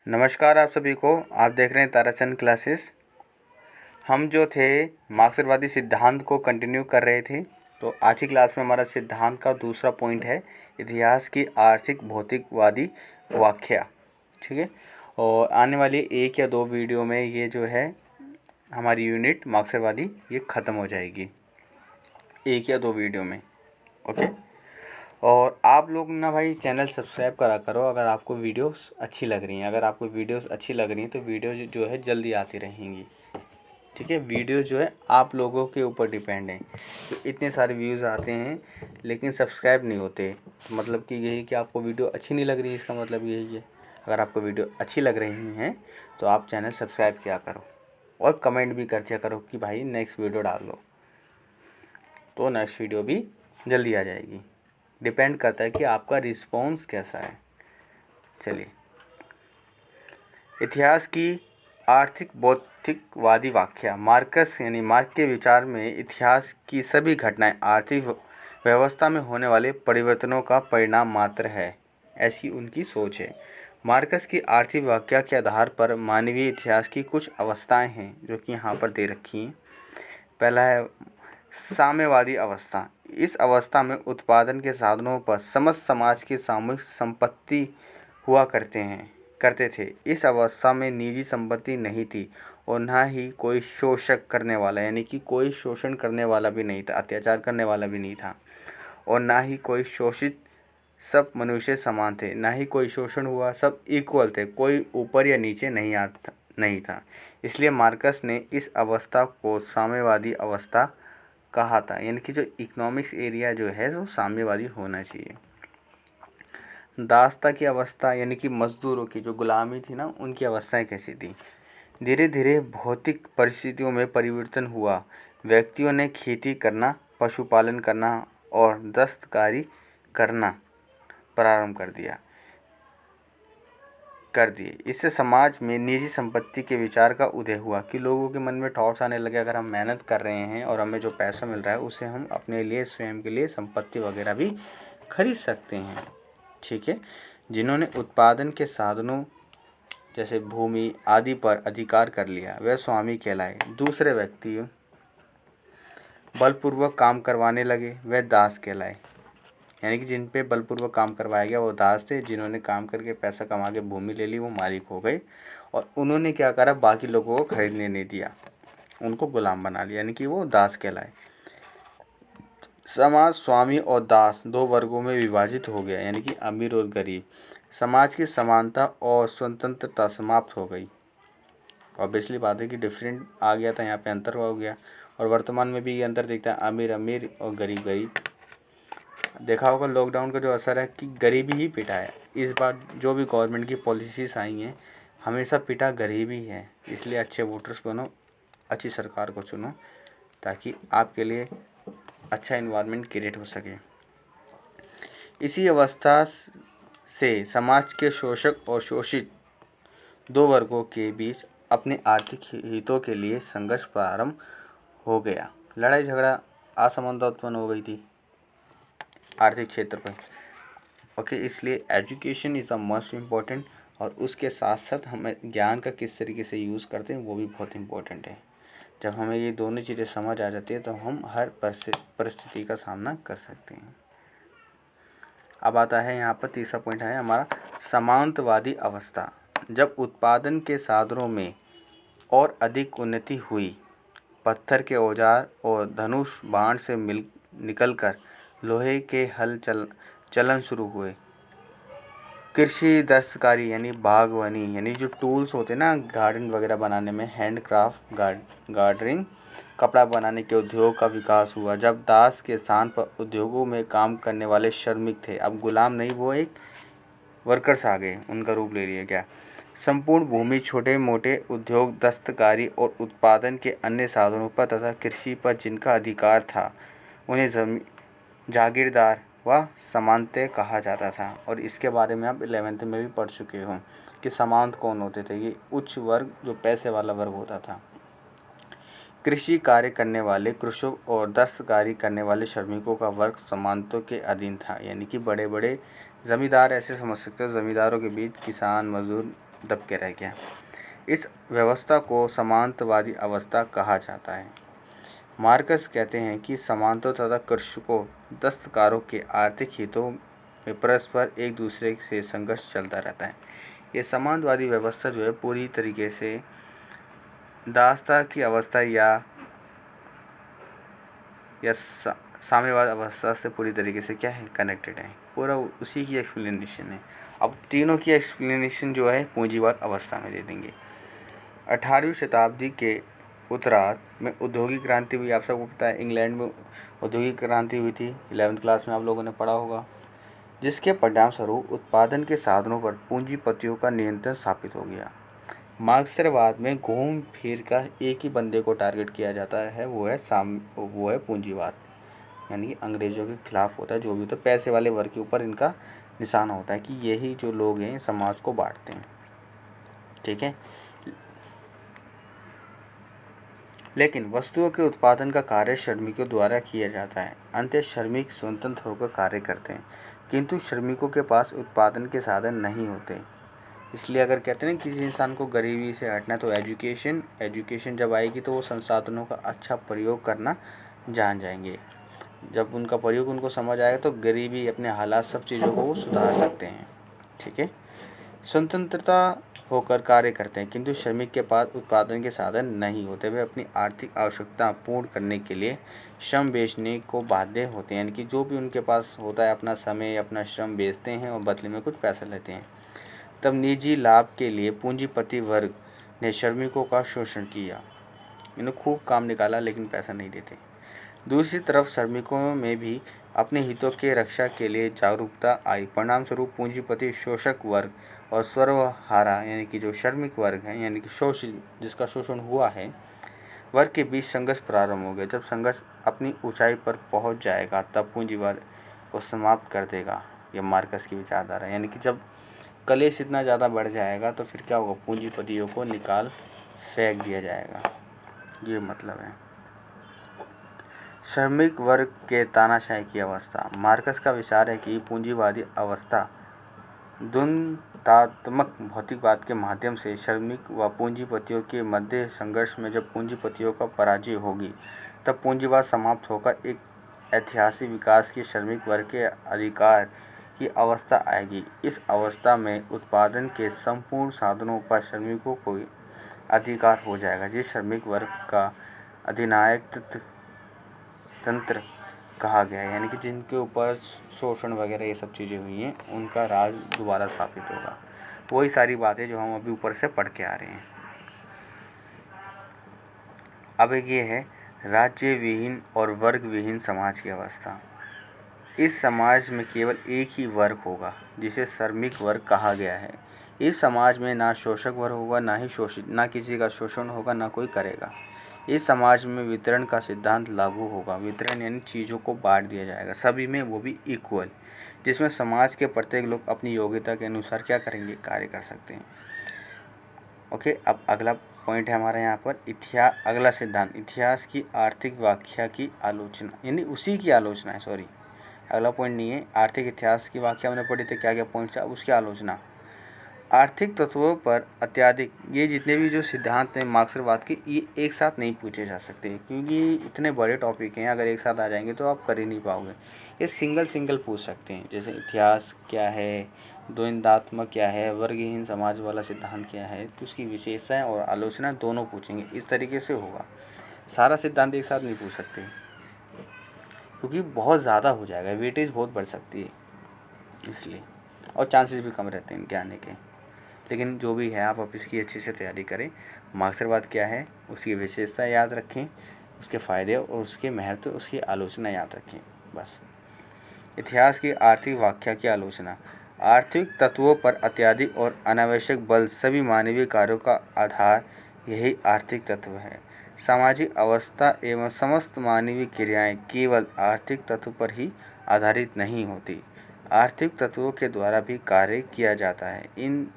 नमस्कार आप सभी को। आप देख रहे हैं ताराचंद क्लासेस। हम जो थे मार्क्सवादी सिद्धांत को कंटिन्यू कर रहे थे। तो आज की क्लास में हमारा सिद्धांत का दूसरा पॉइंट है इतिहास की आर्थिक भौतिकवादी व्याख्या। ठीक है, और आने वाली एक या दो वीडियो में ये जो है हमारी यूनिट मार्क्सवादी ये ख़त्म हो जाएगी, एक या दो वीडियो में। ओके, और आप लोग ना भाई चैनल सब्सक्राइब करा करो अगर आपको वीडियोस अच्छी लग रही हैं। अगर आपको वीडियोस अच्छी लग रही हैं तो वीडियो जो है जल्दी आती रहेंगी। ठीक है, वीडियो जो है आप लोगों के ऊपर डिपेंड है। तो इतने सारे व्यूज़ आते हैं लेकिन सब्सक्राइब नहीं होते, तो मतलब कि यही कि आपको वीडियो अच्छी नहीं लग रही है, इसका मतलब यही है। अगर आपको वीडियो अच्छी लग रही हैं तो आप चैनल सब्सक्राइब किया करो और कमेंट भी कर दिया करो कि भाई नेक्स्ट वीडियो डाल लो, तो नेक्स्ट वीडियो भी जल्दी आ जाएगी। डिपेंड करता है कि आपका रिस्पॉन्स कैसा है। चलिए, इतिहास की आर्थिक भौतिकवादी व्याख्या। मार्कस यानी मार्क के विचार में इतिहास की सभी घटनाएं आर्थिक व्यवस्था में होने वाले परिवर्तनों का परिणाम मात्र है, ऐसी उनकी सोच है। मार्कस की आर्थिक व्याख्या के आधार पर मानवीय इतिहास की कुछ अवस्थाएं हैं जो कि यहाँ पर दे रखी हैं। पहला है साम्यवादी अवस्था। इस अवस्था में उत्पादन के साधनों पर समस्त समाज की सामूहिक संपत्ति हुआ करते थे। इस अवस्था में निजी संपत्ति नहीं थी और ना ही कोई शोषक करने वाला, यानी कि कोई शोषण करने वाला भी नहीं था, अत्याचार करने वाला भी नहीं था, और ना ही कोई शोषित। सब मनुष्य समान थे, ना ही कोई शोषण हुआ, सब इक्वल थे, कोई ऊपर या नीचे नहीं था। इसलिए मार्कस ने इस अवस्था को साम्यवादी अवस्था कहा था, यानी कि जो इकोनॉमिक्स एरिया जो है वो साम्यवादी होना चाहिए। दासता की अवस्था, यानी कि मजदूरों की जो गुलामी थी ना, उनकी अवस्थाएं कैसी थी। धीरे धीरे भौतिक परिस्थितियों में परिवर्तन हुआ। व्यक्तियों ने खेती करना, पशुपालन करना और दस्तकारी करना प्रारंभ कर दिए। इससे समाज में निजी संपत्ति के विचार का उदय हुआ कि लोगों के मन में थॉट्स आने लगे, अगर हम मेहनत कर रहे हैं और हमें जो पैसा मिल रहा है उससे हम अपने लिए, स्वयं के लिए संपत्ति वगैरह भी खरीद सकते हैं। ठीक है, जिन्होंने उत्पादन के साधनों जैसे भूमि आदि पर अधिकार कर लिया वह स्वामी कहलाए। दूसरे व्यक्ति बलपूर्वक काम करवाने लगे वह दास कहलाए, यानी कि जिन पे बलपूर्वक काम करवाया गया वो दास थे। जिन्होंने काम करके पैसा कमा के भूमि ले ली वो मालिक हो गए, और उन्होंने क्या करा, बाकी लोगों को खरीदने नहीं दिया, उनको गुलाम बना लिया, यानी कि वो दास कहलाए। समाज स्वामी और दास दो वर्गों में विभाजित हो गया, यानी कि अमीर और गरीब। समाज की समानता और स्वतंत्रता समाप्त हो गई। ऑब्वियसली बात है कि डिफरेंट आ गया था, यहाँ पे अंतर हो गया, और वर्तमान में भी ये अंतर दिखता है, अमीर अमीर और गरीब गरीब। देखा होगा लॉकडाउन का जो असर है कि गरीबी ही पिटा है। इस बार जो भी गवर्नमेंट की पॉलिसीज आई हैं हमेशा पिटा गरीबी है। इसलिए अच्छे वोटर्स बनो, अच्छी सरकार को चुनो, ताकि आपके लिए अच्छा इन्वायरमेंट क्रिएट हो सके। इसी अवस्था से समाज के शोषक और शोषित दो वर्गों के बीच अपने आर्थिक हितों के लिए संघर्ष प्रारंभ हो गया। लड़ाई झगड़ा, असमानता उत्पन्न हो गई थी आर्थिक क्षेत्र पर। ओके, इसलिए education is the most important, और उसके साथ साथ हमें ज्ञान का किस तरीके से यूज़ करते हैं वो भी बहुत इम्पोर्टेंट है। जब हमें ये दोनों चीज़ें समझ आ जाती है तो हम हर परिस्थिति का सामना कर सकते हैं। अब आता है यहाँ पर तीसरा पॉइंट है हमारा सामंतवादी अवस्था। जब उत्पादन के साधनों में और अधिक उन्नति हुई, पत्थर के औजार और धनुष बाण से निकलकर लोहे के हल चलन शुरू हुए। कृषि, दस्तकारी यानी बागवानी, यानी जो टूल्स होते हैं ना गार्डन वगैरह बनाने में, हैंडक्राफ्ट, गार्डनिंग, कपड़ा बनाने के उद्योग का विकास हुआ। जब दास के स्थान पर उद्योगों में काम करने वाले श्रमिक थे, अब गुलाम नहीं, वो एक वर्कर्स आ गए, उनका रूप ले लिया गया। संपूर्ण भूमि छोटे मोटे उद्योग, दस्तकारी और उत्पादन के अन्य साधनों पर तथा कृषि पर जिनका अधिकार था उन्हें जागीरदार व सामंत कहा जाता था। और इसके बारे में आप 11th में भी पढ़ चुके हो कि सामंत कौन होते थे। ये उच्च वर्ग, जो पैसे वाला वर्ग होता था। कृषि कार्य करने वाले कृषक और दस्तकारी करने वाले श्रमिकों का वर्ग सामंतों के अधीन था, यानी कि बड़े बड़े ज़मींदार, ऐसे समझ सकते हो ज़मींदारों के बीच किसान, मजदूर दब के रह गया। इस व्यवस्था को समांतरवादी अवस्था कहा जाता है। मार्कस कहते हैं कि सामंतों तथा कृषकों दस्तकारों के आर्थिक हितों में परस्पर एक दूसरे से संघर्ष चलता रहता है। ये सामंतवादी व्यवस्था जो है पूरी तरीके से दासता की अवस्था या साम्यवाद अवस्था से पूरी तरीके से क्या है, कनेक्टेड है। पूरा उसी की एक्सप्लेनेशन है। अब तीनों की एक्सप्लेनेशन जो है पूंजीवाद अवस्था में दे देंगे। 18वीं शताब्दी के उत्तरार्ध में औद्योगिक क्रांति हुई। आप सबको पता है इंग्लैंड में औद्योगिक क्रांति हुई थी, 11वीं क्लास में आप लोगों ने पढ़ा होगा, जिसके परिणाम स्वरूप उत्पादन के साधनों पर पूंजीपतियों का नियंत्रण स्थापित हो गया। मार्क्सवाद में घूम फिर कर एक ही बंदे को टारगेट किया जाता है, वो है पूंजीवाद, यानी कि अंग्रेजों के खिलाफ होता है। जो भी होता है पैसे वाले वर्ग के ऊपर इनका निशाना होता है कि यही जो लोग हैं समाज को बांटते हैं, ठीक है। लेकिन वस्तुओं के उत्पादन का कार्य श्रमिकों द्वारा किया जाता है। अंततः श्रमिक स्वतंत्र होकर कार्य करते हैं, किंतु श्रमिकों के पास उत्पादन के साधन नहीं होते। इसलिए अगर कहते हैं किसी इंसान को गरीबी से हटना है तो एजुकेशन जब आएगी तो वो संसाधनों का अच्छा प्रयोग करना जान जाएंगे। जब उनका प्रयोग उनको समझ आएगा तो गरीबी, अपने हालात, सब चीज़ों को वो सुधार सकते हैं, ठीक है। स्वतंत्रता होकर कार्य करते हैं, किंतु श्रमिक के पास उत्पादन के साधन नहीं होते। वे अपनी आर्थिक आवश्यकता पूर्ण करने के लिए श्रम बेचने को बाध्य होते हैं, यानी कि जो भी उनके पास होता है अपना समय, अपना श्रम बेचते हैं और बदले में कुछ पैसा लेते हैं। तब निजी लाभ के लिए पूंजीपति वर्ग ने श्रमिकों का शोषण किया। इन्हें खूब काम निकाला लेकिन पैसा नहीं देते। दूसरी तरफ श्रमिकों में भी अपने हितों के रक्षा के लिए जागरूकता आई। परिणाम स्वरूप पूंजीपति शोषक वर्ग और सर्वहारा यानी कि जो श्रमिक वर्ग है, यानी कि जिसका शोषण हुआ है, वर्ग के बीच संघर्ष प्रारंभ हो गया। जब संघर्ष अपनी ऊंचाई पर पहुंच जाएगा तब पूंजीवाद को समाप्त कर देगा। यह मार्कस की विचारधारा है, यानी कि जब कलेश इतना ज़्यादा बढ़ जाएगा तो फिर क्या होगा, पूंजीपतियों को निकाल फेंक दिया जाएगा। ये मतलब है। श्रमिक वर्ग के तानाशाही की अवस्था। मार्कस का विचार है कि पूंजीवादी अवस्था द्वंद्वात्मक भौतिकवाद के माध्यम से श्रमिक व पूंजीपतियों के मध्य संघर्ष में जब पूंजीपतियों का पराजय होगी तब पूंजीवाद समाप्त होकर एक ऐतिहासिक विकास की श्रमिक वर्ग के अधिकार की अवस्था आएगी। इस अवस्था में उत्पादन के संपूर्ण साधनों पर श्रमिकों को अधिकार हो जाएगा, जिस श्रमिक वर्ग का अधिनायक तंत्र कहा गया है, यानी कि जिनके ऊपर शोषण वगैरह ये सब चीज़ें हुई हैं उनका राज दोबारा स्थापित होगा। वही सारी बातें जो हम अभी ऊपर से पढ़ के आ रहे हैं। अब एक ये है राज्य विहीन और वर्ग विहीन समाज की अवस्था। इस समाज में केवल एक ही वर्ग होगा जिसे श्रमिक वर्ग कहा गया है। इस समाज में ना शोषक वर्ग होगा, ना ही शोषित, ना किसी का शोषण होगा, ना कोई करेगा। इस समाज में वितरण का सिद्धांत लागू होगा। वितरण यानी चीज़ों को बांट दिया जाएगा सभी में, वो भी इक्वल, जिसमें समाज के प्रत्येक लोग अपनी योग्यता के अनुसार क्या करेंगे, कार्य कर सकते हैं। ओके, अब अगला पॉइंट है हमारा यहाँ पर अगला सिद्धांत, इतिहास की आर्थिक व्याख्या की आलोचना, यानी उसी की आलोचना है। सॉरी, अगला पॉइंट नहीं है। आर्थिक इतिहास की व्याख्या हमने पढ़ी थी, क्या क्या पॉइंट्स है, अब उसकी आलोचना। आर्थिक तत्वों पर अत्यधिक, ये जितने भी जो सिद्धांत हैं मार्क्सवाद के, ये एक साथ नहीं पूछे जा सकते क्योंकि इतने बड़े टॉपिक हैं। अगर एक साथ आ जाएंगे तो आप कर ही नहीं पाओगे। ये सिंगल पूछ सकते हैं, जैसे इतिहास क्या है, द्वंद्वात्मक क्या है, वर्गहीन समाज वाला सिद्धांत क्या है, तो उसकी विशेषताएं और आलोचना दोनों पूछेंगे। इस तरीके से होगा, सारा सिद्धांत एक साथ नहीं पूछ सकते क्योंकि बहुत ज़्यादा हो जाएगा, वेटेज बहुत बढ़ सकती है इसलिए, और चांसेस भी कम रहते हैं इनके आने के। लेकिन जो भी है आप इसकी अच्छे से तैयारी करें। मार्क्सवाद क्या है, उसकी विशेषता याद रखें, उसके फ़ायदे और उसके महत्व, उसकी आलोचना याद रखें बस। इतिहास की आर्थिक व्याख्या की आलोचना। आर्थिक तत्वों पर अत्यधिक और अनावश्यक बल सभी मानवीय कार्यों का आधार यही आर्थिक तत्व है। सामाजिक अवस्था एवं समस्त मानवीय क्रियाएं केवल आर्थिक तत्व पर ही आधारित नहीं होती, आर्थिक तत्वों के द्वारा भी कार्य किया जाता है। इन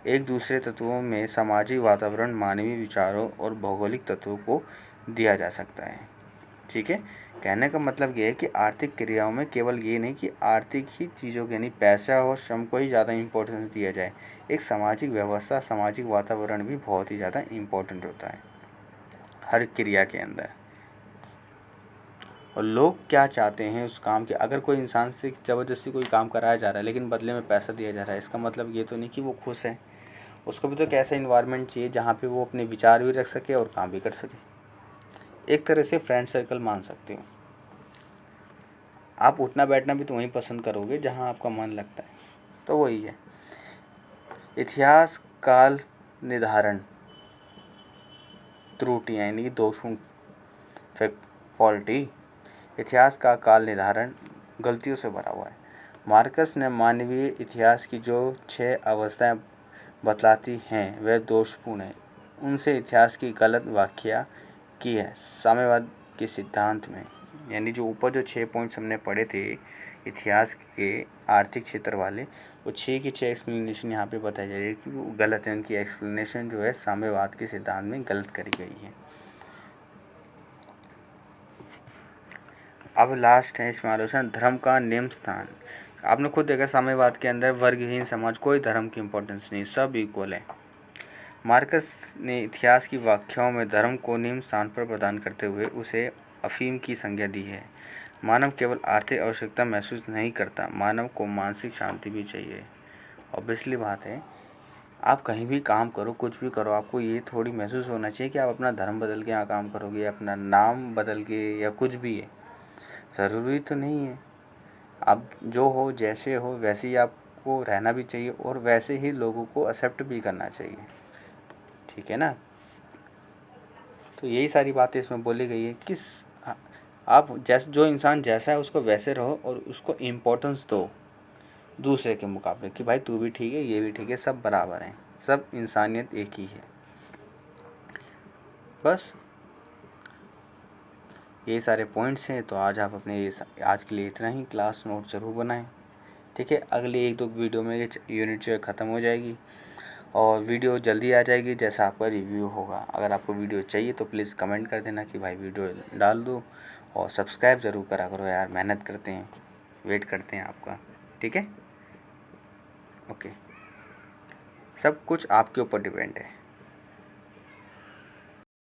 एक दूसरे तत्वों में सामाजिक वातावरण, मानवीय विचारों और भौगोलिक तत्वों को दिया जा सकता है। ठीक है। कहने का मतलब ये है कि आर्थिक क्रियाओं में केवल ये नहीं कि आर्थिक ही चीज़ों के यानी पैसा और श्रम को ही ज़्यादा इम्पोर्टेंस दिया जाए, एक सामाजिक व्यवस्था, सामाजिक वातावरण भी बहुत ही ज़्यादा इम्पोर्टेंट होता है हर क्रिया के अंदर। और लोग क्या चाहते हैं उस काम के, अगर कोई इंसान से ज़बरदस्ती कोई काम कराया जा रहा है लेकिन बदले में पैसा दिया जा रहा है, इसका मतलब ये तो नहीं कि वो खुश है। उसको भी तो एक ऐसा इन्वायरमेंट चाहिए जहाँ पे वो अपने विचार भी रख सके और काम भी कर सके। एक तरह से फ्रेंड सर्कल मान सकते हो। आप उठना बैठना भी तो वहीं पसंद करोगे जहाँ आपका मन लगता है, तो वही है। इतिहास काल निर्धारण त्रुटियाँ यानी कि दोषपूर्ण फॉल्टी, इतिहास का काल निर्धारण गलतियों से भरा हुआ है। मार्कस ने मानवीय इतिहास की जो 6 अवस्थाएं बतलाती हैं वह दोषपूर्ण है। उनसे इतिहास की गलत व्याख्या की है साम्यवाद के सिद्धांत में। यानी जो ऊपर जो 6 पॉइंट्स हमने पढ़े थे इतिहास के आर्थिक क्षेत्र वाले, वो 6 की 6 एक्सप्लेनेशन यहाँ पे बताई जा रही है कि वो गलत है। उनकी एक्सप्लेनेशन जो है साम्यवाद के सिद्धांत में गलत करी गई है। अब लास्ट है इसमें आलोचना, धर्म का निम्न स्थान। आपने खुद देखा साम्यवाद के अंदर वर्गहीन समाज, कोई धर्म की इम्पोर्टेंस नहीं, सब इक्वल है। मार्कस ने इतिहास की व्याख्याओं में धर्म को निम्न स्थान पर प्रदान करते हुए उसे अफीम की संज्ञा दी है। मानव केवल आर्थिक आवश्यकता महसूस नहीं करता, मानव को मानसिक शांति भी चाहिए। ऑब्वियसली बात है, आप कहीं भी काम करो, कुछ भी करो, आपको ये थोड़ी महसूस होना चाहिए कि आप अपना धर्म बदल के यहाँ काम करोगे, अपना नाम बदल के, या कुछ भी है। ज़रूरी तो नहीं है। आप जो हो, जैसे हो, वैसे ही आपको रहना भी चाहिए और वैसे ही लोगों को एक्सेप्ट भी करना चाहिए। ठीक है ना। तो यही सारी बातें इसमें बोली गई है कि आप जैसे जो इंसान जैसा है उसको वैसे रहो और उसको इम्पोर्टेंस दो दूसरे के मुकाबले, कि भाई तू भी ठीक है, ये भी ठीक है, सब बराबर हैं, सब इंसानियत एक ही है। बस यही सारे पॉइंट्स हैं। तो आज आप अपने आज के लिए इतना ही। क्लास नोट ज़रूर बनाएं, ठीक है। अगले 1-2 वीडियो में ये यूनिट जो है ख़त्म हो जाएगी और वीडियो जल्दी आ जाएगी जैसा आपका रिव्यू होगा। अगर आपको वीडियो चाहिए तो प्लीज़ कमेंट कर देना कि भाई वीडियो डाल दो, और सब्सक्राइब ज़रूर करा करो यार, मेहनत करते हैं, वेट करते हैं आपका, ठीक है। ओके, सब कुछ आपके ऊपर डिपेंड है।